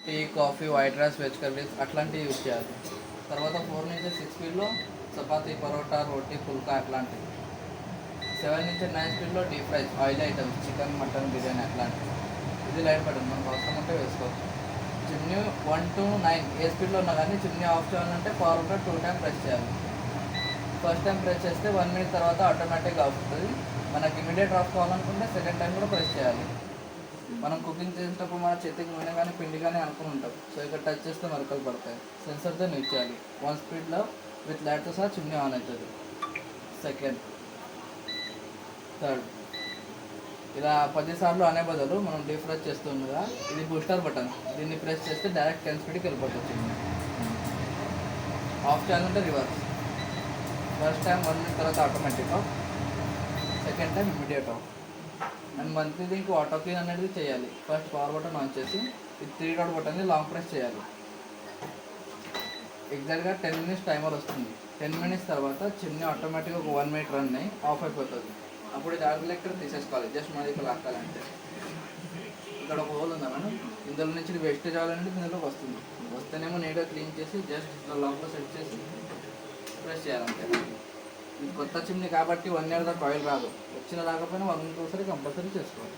Tea coffee white rice veg curries అట్లాంటివి use చేయాలి. తర్వాత 4 నుంచి 6 స్పీడ్లో చపాతీ పరోటా రోటీ పుల్కా అట్లాంటివి. 7 నుంచి 9 స్పీడ్లో deep fries oil items chicken mutton biryani అట్లాంటివి. ఇది లైట్ బటన్ మనకు అవసరం ఉంటే వేసుకోవచ్చు. చిమ్నీ 1 to 9 ఏ స్పీడ్లో ఉన్నా కానీ చిమ్నీ ఆఫ్ చేయాలంటే పవర్ బటన్ 2 టైం ప్రెస్ చేయాలి. ఫస్ట్ టైం ప్రెస్ చేస్తే 1 మినిట్ తర్వాత ఆటోమేటిక్గా ఆఫ్ అవుతుంది. మనకి ఇమీడియట్ ఆఫ్ కావాలనుకుంటే సెకండ్ టైం కూడా ప్రెస్ చేయాలి. మనం కుకింగ్ చేసేటప్పుడు మన చేతికి నూనె కానీ పిండి కానీ అనుకుని ఉంటాం. సో ఇక్కడ టచ్ చేస్తే మరకలు పడతాయి. సెన్సర్తో యూజ్ చేయాలి. 1 స్పీడ్లో విత్ లైట్తో సహా చిమ్నీ ఆన్ అవుతుంది. సెకండ్ థర్డ్ ఇలా 10 సార్లు అనే బదులు మనం డీప్ ఫ్రై చేస్తుండగా ఇది బూస్టర్ బటన్. దీన్ని ప్రెస్ చేస్తే డైరెక్ట్ 10 స్పీడ్కి వెళ్ళిపోతుంది. ఆఫ్ చేయాలంటే రివర్స్. ఫస్ట్ టైం 1 మినిట్ తర్వాత automatic of, second time immediate of. And monthly దీనికి ఆటో క్లీన్ అనేది చేయాలి. ఫస్ట్ పవర్ బటన్ ఆన్ చేసి ఈ 3 డాట్ బటన్ని లాంగ్ ప్రెస్ చేయాలి. ఎగ్జాక్ట్గా 10 మినిట్స్ టైమర్ వస్తుంది. 10 మినిట్స్ తర్వాత చిన్న ఆటోమేటిక్గా ఒక 1 మినిట్ రన్ అయ్యి ఆఫ్ అయిపోతుంది. అప్పుడు ఇది ఆర్గులేటర్ తీసేసుకోవాలి. జస్ట్ మన ఇక్కడ లాక్కాలంటే ఇక్కడ ఒక హోల్ ఉందా మేడం, ఇందులో నుంచి వేస్టేజ్ అవ్వాలంటే ఇందులోకి వస్తుంది. వస్తేనేమో నీట్గా క్లీన్ చేసి జస్ట్ ఇట్లా లోపల సెట్ చేసి ప్రెస్ చేయాలంటే. ఇది కొత్త చిమ్నీ కాబట్టి 1 ఇయర్ దాకా ఆయిల్ రాదు. వచ్చిన రాకపోయినా 1 వీక్ ఒకసారి కంపల్సరీ చేసుకోవాలి.